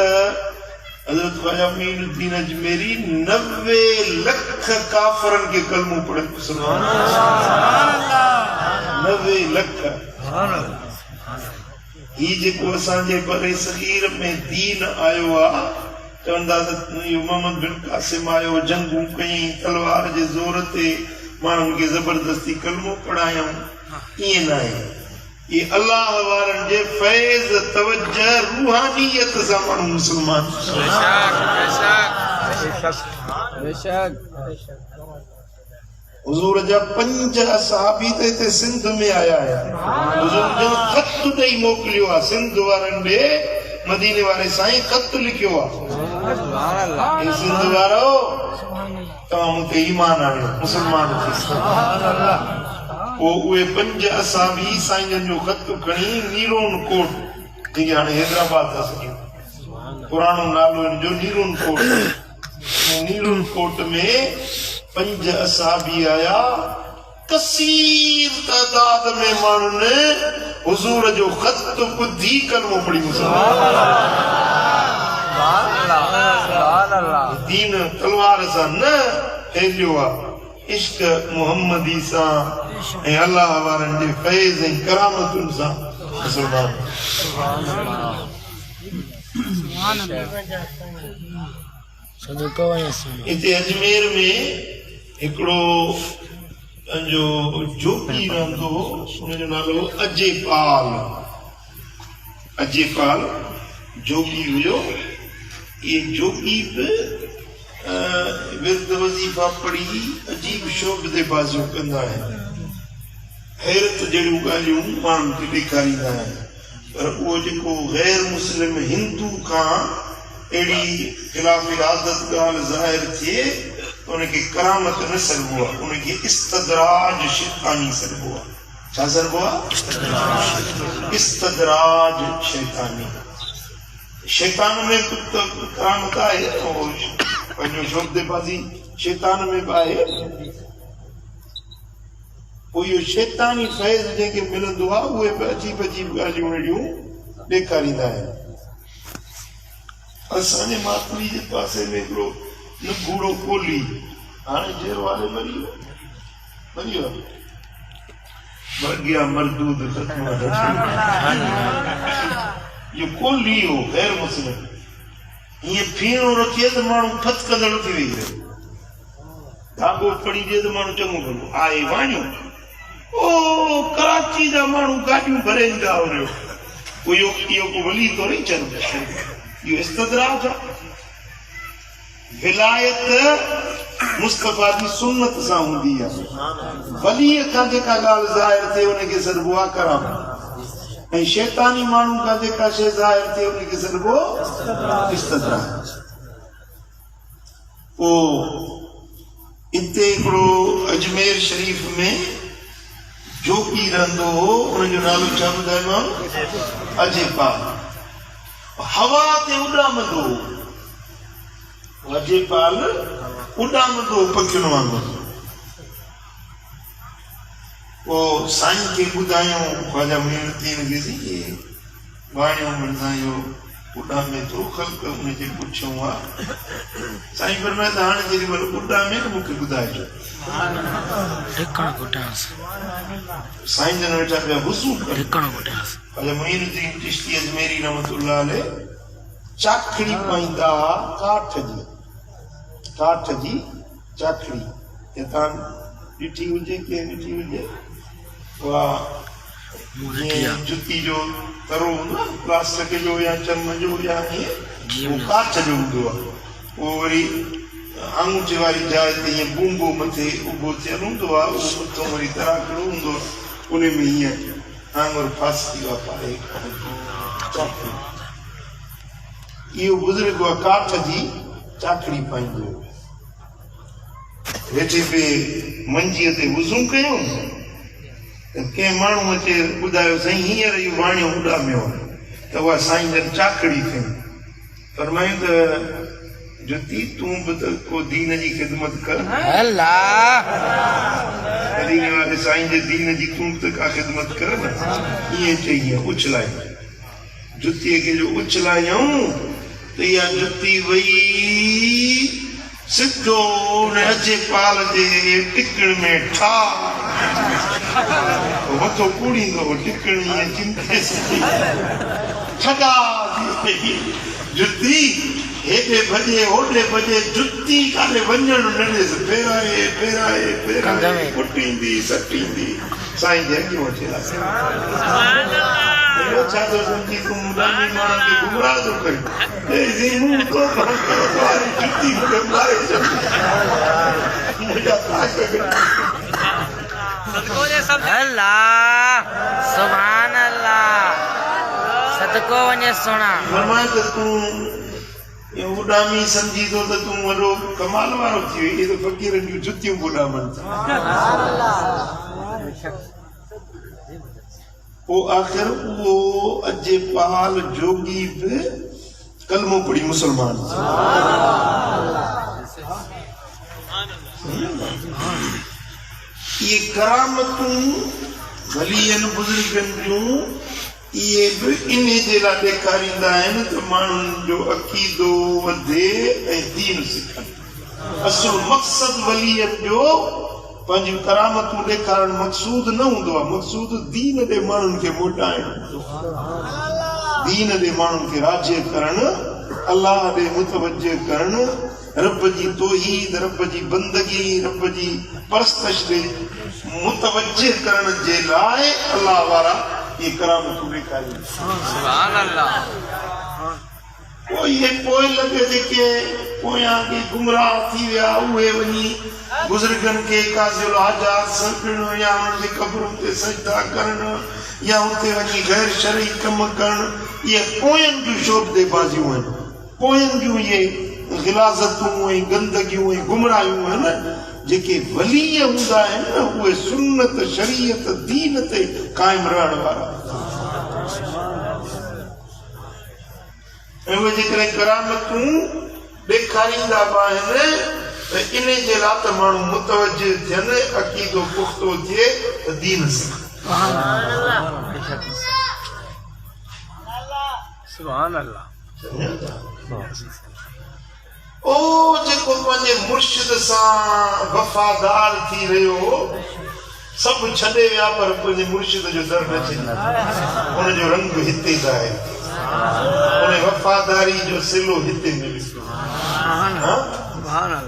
हज़रत ख्वाजा मुईनुद्दीन अजमेरी 90 लख काफ़रनि खे कलमो पढ़े मुसलमान 90 लख ही जेको असांजे बरे सगीर में दीन आयो आहे चवंदा त मोहम्मद बिन कासिम आयो जंगूं कई तलवार जे ज़ोर ते माण्हुनि खे ज़बरदस्ती कलमो पढ़ायूं ईअं न आहे ये अल्लाह वारनि जे फैज़ तवज्जो रूहानियत सां माण्हू मुसलमान हुज़ूर जा 5 असहाबी त हिते सिंध में आया आहिनि हुज़ूर जो ख़त ॾेई मोकिलियो आहे सिंध वारनि ॾे मदीने वारे साईं ख़त लिखियो आहे सिंध वारो तव्हां मूंखे ईमान आणियो मुसलमान थी पोइ उहे 5 असहाबी साईं जो ख़त खणी नीरोन कोट जेके हाणे हैदराबाद असां पुराणो नालो हिन जो नीरोन कोट में 5 असहाबी आया कसीर तादाद में माण्हुनि हुज़ूर जो ख़त ॿुधी कलमो पढ़ी दीन तलवार सां न फैलियो आहे इश्क मुहम्मदी सां ऐं अल्लाह वारनि जे फैज़ ऐं करामतुनि सां मुसलमान हिते अजमेर में हिकिड़ो पंहिंजो जोगी रहंदो हो हुनजो नालो अजयपाल जोगी हुयो ये जोगी बि विर्द वज़ीफ़ा पढ़ी अजीब शोबदे बाज़ियूं कंदा आहिनि हैरत जहिड़ियूं ॻाल्हियूं माण्हुनि खे ॾेखारींदा आहिनि पर उहो जेको गैर मुस्लिम हिंदू खां अहिड़ी ख़िलाफ़ आदत ॻाल्हि ज़ाहिर थिए उनखे करामत न सघिबो आहे उनखे इस्तदराज शैतानी सघिबो आहे छा सघिबो आहे इस्तदराज शैतानी शैतान में करामत आहे पंहिंजो शोबदेबाज़ी शैतान में बि आहे पोइ इहो शैतानी फैज़ जंहिंखे मिलंदो आहे उहे बि अजीब अजीब ॻाल्हियूं अहिड़ियूं ॾेखारींदा आहिनि असांजे मातली जे पासे में हिकिड़ो न बूढ़ो कोली हाणे जेर वाले मरी वियो मर गया मरदूद खत्म ये कोली हो गैर मुस्लिम ये फीणो रखिए तो माण्हू फतकंदड़ थी वई धागो पड़ी जे तो माण्हू चङो भलो आए वाणियो ओ कराची जा माण्हू गाॾियूं भरे ईंदा हुयो इहो को वली तो नहीं चल इहो इस्तदराज आहे विलायत मुस्तफा जी सुन्नत सां हूंदी आहे वलीअ खां जेका ॻाल्हि ज़ाहिर थिए उनखे सॾिबो आहे करामत ऐं शैतानी माण्हू खां जेका शइ ज़ाहिर थिए उनखे सॾिबो इस्तदराज पोइ इते हिकिड़ो अजमेर शरीफ़ में जोगी रहंदो हो उनजो नालो छा ॿुधायोमांव अजयपाल हवा ते उॾामंदो अजयपाल उॾामंदो पखियुनि वांगुरु पोइ साईं खे ॿुधायूं ख़्वाजा मुइनुद्दीन खे वाणियो मिलंदा इहो उॾामे थो ख़ल्क़ उनखे पुछियो आहे साईं फरमाए त हाणे जेॾी महिल उॾामे त मूंखे ॿुधाइजो साईं जन वेठा पिया वुज़ू कनि ख़्वाजा मुइनुद्दीन चिश्ती अजमेरी रहमतुल्लाह अलैह चाखड़ी पाईंदा काठ जी चाखड़ी तव्हां ॾिठी हुजे के ॾिठी हुजे वाह जुती जो तरो हूंदो आहे प्लास्टिक जो या चम जो या ईअं काठ जो हूंदो आहे उहो वरी आंगूठे वारी जाइ ते ईअं बूंबो मथे उभो थियल हूंदो आहे उहो मथो वरी तराकड़ो हूंदो आहे उन में हीअं आंगुर फासी वापारे इहो बुज़ुर्ग आहे काठ जी चाखड़ी पाईंदो वेठे पे मंजीअ ते वुज़ू कयूं कंहिं माण्हू अचे ॿुधायो साईं हींअर इहो वाणियो उॾामियो आहे त उहा साईं जन चाखड़ी कयूं फरमायूं त जुती तूं बि त को दीन जी ख़िदमत कर मदीने वारे साईं जे दीन जी तूं त का ख़िदमत कर न ईअं चई उछलाए जुतीअ खे जो उछलायूं त इहा जुती वई सिद्धो अजयपाल जे टिकण में ठा मथो कूड़ींदो टिकण ईअं चिंते ठगा जुती हेॾे भॼे होॾे भॼे जुती काॾे वञणु न ॾिस फेराए फेराए फेराए कुटींदी सटींदी साईं जे अॻियो अचे छा थो सम्झी तूं मुदामी माण्हुनि खे गुमराह थो करीं जुती मूंखे मारे सदको वञे सोना फरमाए त तूं उॾामी सम्झी थो त तूं वॾो कमाल वारो थी वई इहे त फ़क़ीरनि जूं जुतियूं उॾामनि पोइ आख़िर उहो अजयपाल जोगी बि कलमो पढ़ी मुसलमान ये करामतूं वलीअनि बुज़ुर्गनि जूं इहे बि इन जे लाइ ॾेखारींदा आहिनि त माण्हुनि जो अक़ीदो वधे ऐं दीन सिखनि असुल मक़सदु वलीअनि जो पंहिंजूं करामतूं ॾेखारणु मक़सूद न हूंदो आहे मक़सूद दीन ॾे माण्हुनि खे मोटाइणु दीन ॾे माण्हुनि खे राज़ी करणु अलाह ॾे मुतवजह करणु रब जी तौहीद रब जी बंदगी रब जी परस्तश ॾे मुतवजह करण जे लाइ अलाह वारा ये करामतूं ॾेखारीनि सुभान अल्लाह पोइ इहे पोइ लॻे जेके पोयां के गुमराह थी विया उहे वञी बुज़ुर्गनि खे काज़िल हाजात सॾणु या उन्हनि जे क़बरुनि ते सजदा करणु या उते वञी गैर शरई कम करणु इहे पोयनि जूं शोबदेबाज़ियूं आहिनि पोयनि जूं इहे गिलाज़तूं ऐं गंदगियूं ऐं गुमराहियूं आहिनि जेके वलीअ हूंदा आहिनि न उहे सुन्नत शरीयत दीन ते क़ाइमु रहण वारा ऐं उहे जेकॾहिं करामतूं ॾेखारींदा बि आहिनि त इन जे लाइ त माण्हू मुतवजह थियनि अक़ीदो पुख़्तो थिए त दीन सिखनि सुभान अल्लाह ओ जेको पंहिंजे मुर्शिद सां वफ़ादार थी रहियो सब छॾे विया पर पंहिंजे मुर्शिद जो दर न छॾियो उन जो रंग हिते ज़ाहिर उन वफ़ादारी जो सिलो हिते मिलियो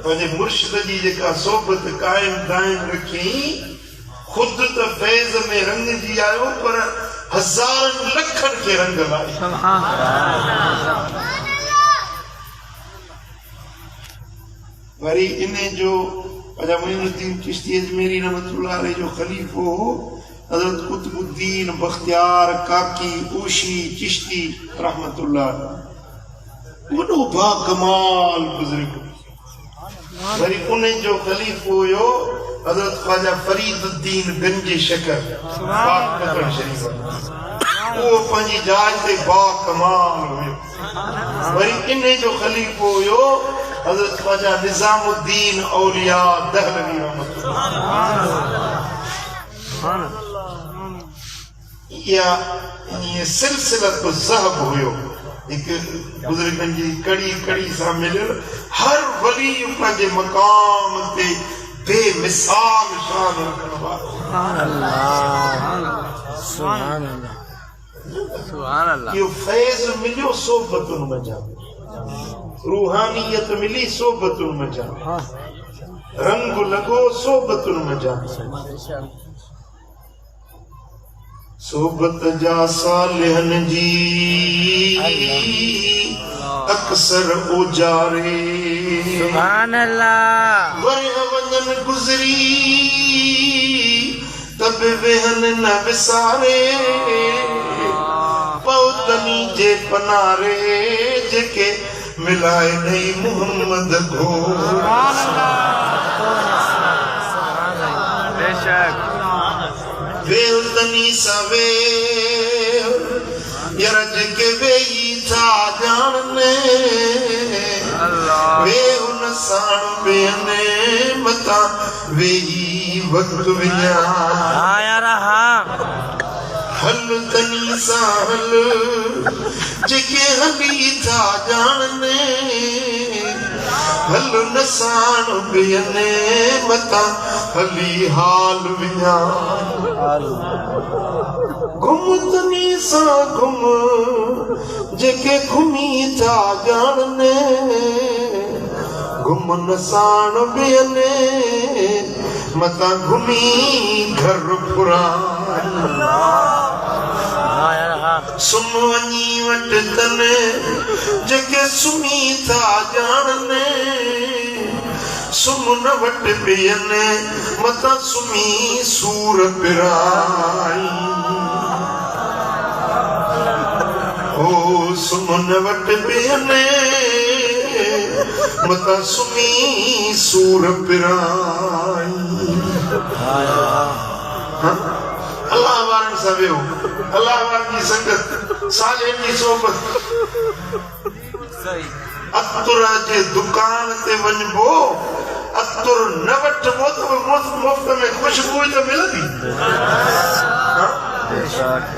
पंहिंजे मुर्शिद जी जेका सोबत क़ाइम दाइम रखी खुद त फैज़ में रंग जी आयो पर हज़ारनि लखनि खे रंग लाई वरी इन जो ख़ाजा मुइनुद्दीन चिश्ती अजमेरी रहमतुल्लाह अलैह जो खलीफो हज़रत कुतुबुद्दीन बख्तियार काकी ओशी चिश्ती रहमतुल्लाह वॾो बा कमाल बुज़ुर्ग वरी उन जो खलीफो हुयो हज़रत ख़्वाजा फरीदुद्दीन गंज शकर पाक शरीफ वो पंहिंजी जाइ ते बा कमाल हुयो वरी इन जो खलीफो हुयो हज़रत ख़्वाजा निज़ामुद्दीन औलिया दहलवी रहमतुल्लाह या ये सिलसिलतु ज़हब हुयो एक बुजुर्गन जी कड़ी कड़ी सां मिलियल हर वली पंहिंजे मकाम ते बेमिसाल शान रखण वारो सुभान अल्लाह इहो फैज़ मिलियो सोबतुनि मंझां रूहानियत मिली सोबतुनि मंझां रंग लॻो सोबतुनि मंझां सोबत जा सालिहन जी अक्सर उजारे सुभान अल्लाह वरह वञन गुज़री तब वेहन न विसारे पौतनी जे पनारे जेके मिलाए नहीं मोहम्मद घो बेशक वेहतनी सवे यरज के वेई था जानने वे उन साण बेने मता वेई वक्त विया आया रहा हल तनी सा हल जेके हली था जानने हल न साण बेने मता हली हाल विया घुम तनी सा घुम जेके घुमी था जानने घुम न साण बेने मता घुमी घर पुरान आया रहा सुम वञी वट तने जेके सुमी था जानने सुम न वट बेने मता सुमी सूर पिराई ओ सुम न वट बेने मता सुमी सूर पिराई अल्लाह वारन सां वेहो अल्लाह वारन जी संगत सालिहन जी सोबत अतुर जे दुकान ते वञबो अतुर न वठबो त मुफ्त में खुशबू त मिलंदी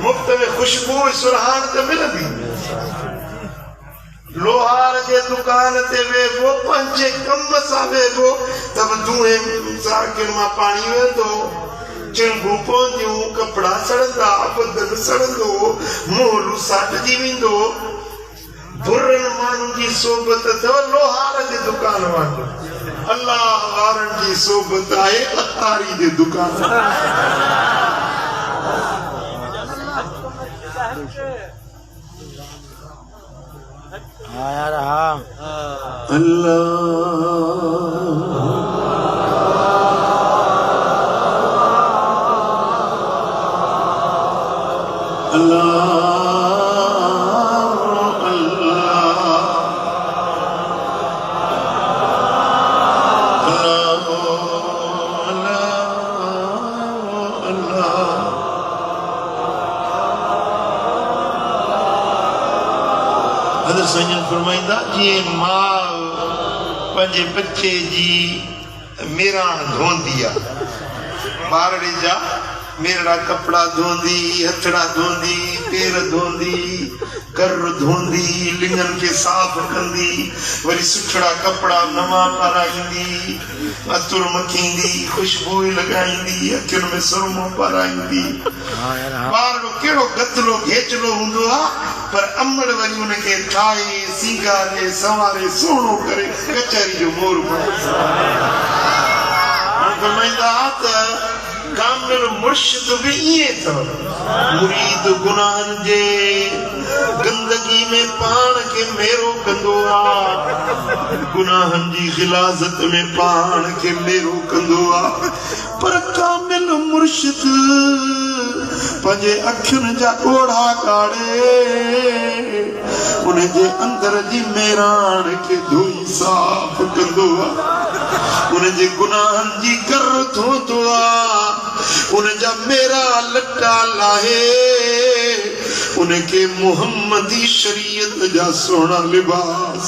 मुफ्त में खुशबू सुरहान त मिलंदी लोहार जे दुकान ते वेबो पंहिंजे कम सां वेबो तब धुए सां किरमा पाणी वेंदो चिंगू पवंदियूं कपड़ा सड़ंदा बदन सड़ंदो मोलू साटजी वेंदो बुरन माण्हुनि जी सोबत अथव लोहार जे दुकान वांगुरु अल्लाह वारनि जी सोबत आहे अतारी जे दुकान आया रहा फरमाइंदा जी मां पंहिंजे बच्चे जी मेराण धोंदी आहे ॿारड़े जा मेरा कपड़ा धोंदी, हथड़ा धोंदी, पैर धोंदी, कर धोंदी, लिंगन के साफ कंदी, वरी सुठड़ा कपड़ा नवा पाराईंदी, अतुर मखींदी, खुशबू लगाईंदी, अखियुनि में सुरमो पाराईंदी। ॿार कहिड़ो गदलो घेचलो हूंदो आहे, पर अमड़ वरी उनखे ठाहे सींगारे संवारे सुहिणो करे कचहरी जो मोर फरमाईंदा त कामिल मुर्शिद भी इए अथव। मुरीद गुनाहनि जे गंदगी में पाण खे मेरो कंदो आहे, गुनाहनि जी गिलाज़त में पाण खे मेरो कंदो आहे, पर कामिल मुर्शिद पंहिंजे अखियुनि जा ॻोढ़ा काढ़े उनजे अंदर जी मेराण खे धोई साफ़ कंदो आहे, उनजे गुनाहनि जी कर धोतो आहे, उनजा मेरा लटा लाहे उनखे मुहम्मदी शरीयत जा सोना लिबास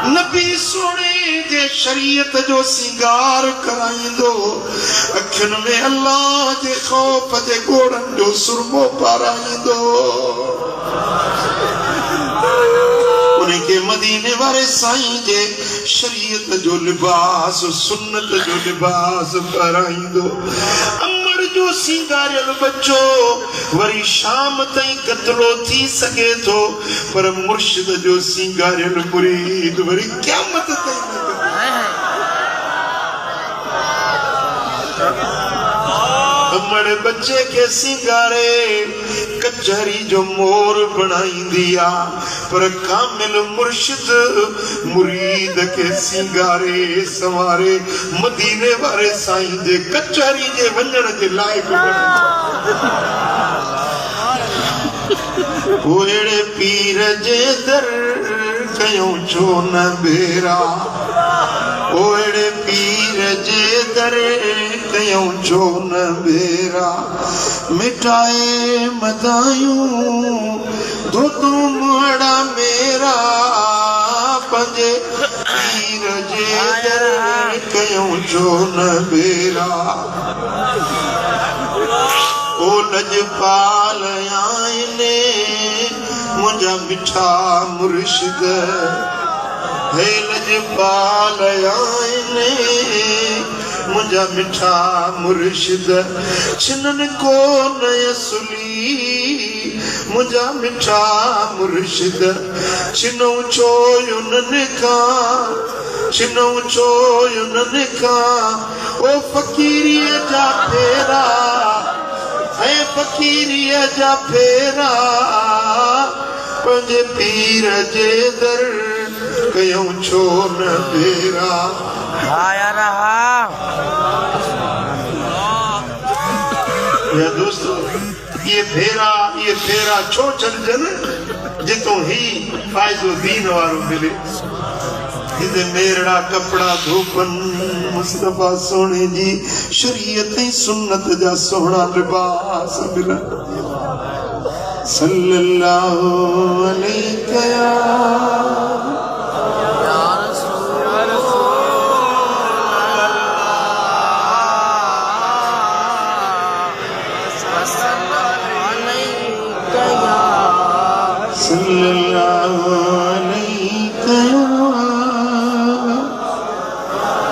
नबी सोने जे शरीयत जो सिंगार कराईंदो, अखियुनि में अल्लाह जे खौफ जे गोड़नि जो सुरमो पाराईंदो, उनखे मदीने वारे साईं जे शरीयत जो लिबास सुन्नत जो लिबास पाराईंदो। अमर जो सिंगारियल बच्चो वरी शाम ताईं कतलो थी सघे थो, पर मुर्शिद जो सिंगारियल मुरीद वरी क़यामत ताईं अमड़ बच्चे के सिंगारे कचहरी जो मोर बनाईंदी आ, पर कामिल मुर्शिद मुरीद के सिंगारे संवारे मदीने वारे साईं जे कचहरी जे वञण जे लाइक़ ओड़े पीर जे दर कयूं छो न बेरा, ओड़े पीर जे दर कयूं छो न बेरा, मिठाए मदायूं धोतू मोड़ा मेरा, पंजे पीर जे दर कयूं छो न बेरा। ओ लजपाल आईने मुंहिंजा मिठा मुर्शिद, हे लजपाल आईने मुंहिंजा मिठा मुर्शिद, छिनन को नय सुली मुंहिंजा मिठा मुर्शिद, छिनऊं छो उन्हनि खां, छिनऊं छो उन्हनि खां, ओ फ़क़ीरीअ जा फेरा, ऐ फ़क़ीरीअ जा फेरा, पंहिंजे पीर जे दर कयूं छो न फेरा। या दोस्तों ये फेरा छो छॾजनि जितो ही फ़ाइदो दीन वारो मिले, जिते मेरड़ा कपड़ा धोपन मुस्तफा सोने जी शरीयत सुन्नत जा सोहणा लिबास मिलन। सल्लल्लाहु अलैहि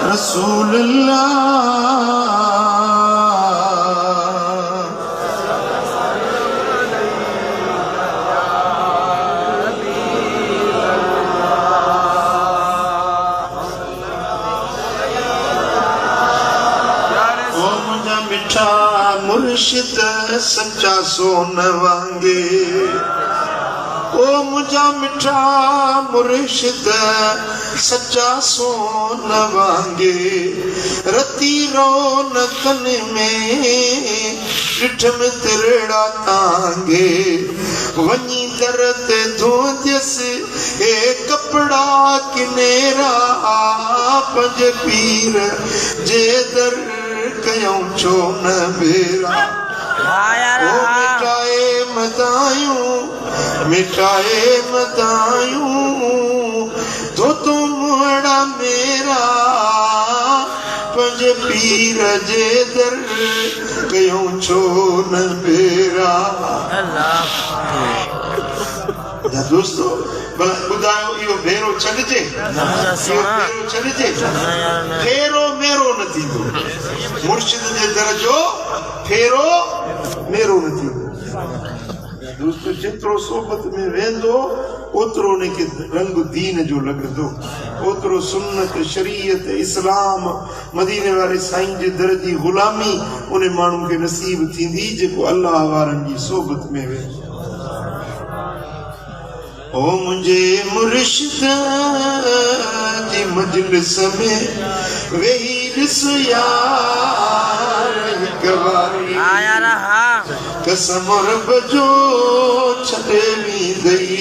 रसूल अल्लाह। मिठा मुर्शिद सच्चा सोन वांगे, ओ मुझा मिठा मुर्शिद सच्चा सोन वांगे, रती रौनकन में ॾिठ में तिरड़ा तांगे, वञी दर ते धोंदियसि हे कपड़ा किनेरा, पंहिंजे पीर जे दर कयूं छो न बेरा। ओ मिठाए मदायूं, मिठाए मदायूं तो तुम मोड़ा मेरा, पंहिंजे पीर जे दर कयूं छो न बेरा अल्लाह या दोस्तो भला ॿुधायो इहो भेरो छॾिजे इहो भेरो छॾिजे फेरो मेरो न थींदो मुर्शिद जे दर जो फेरो मेरो न थींदो दोस्तो जेतिरो सोबत में वेंदो ओतिरो उनखे रंग दीन जो लॻंदो ओतिरो सुन्नत शरीयत इस्लाम मदीने वारे साईं जे दर जी ग़ुलामी उन माण्हू खे नसीब थींदी जेको अल्लाह वारनि जी सोबत में वेंदो ओ मुंहिंजे मुर्शिद जी मजलिस में वेही ॾिस यार हिक वारी आया रहा कसम रब जो छॾे वेंदई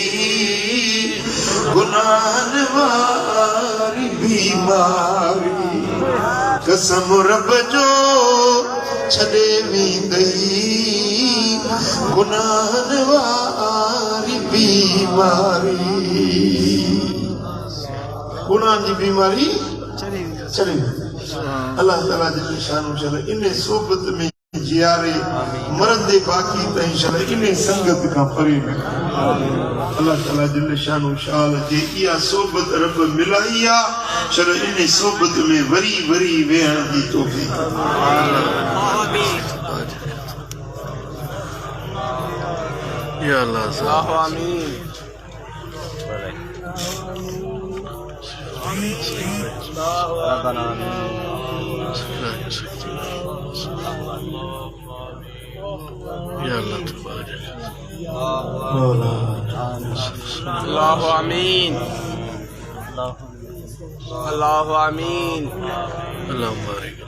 गुनाहन वारी बीमारी कसम रब जो छॾे वेंदई गुनाहन वारी बीमारी गुनाहन जी बीमारी छॾे अल्लाह ताला जी शान चले इन सोबत में जियारे मरंदे बाकी ताईं शल इन संगत खां परे अल्लाह ताला जल शानो शाल जे इहा सोबत रब मिलाई आ शल इन सोबत में वरी वरी वेहण जी तौफ़ीक़ या अल्लाह आमीन या अल्लाह तबारक अल्लाह आमीन अल्लाह आमीन अल्लाह बारिक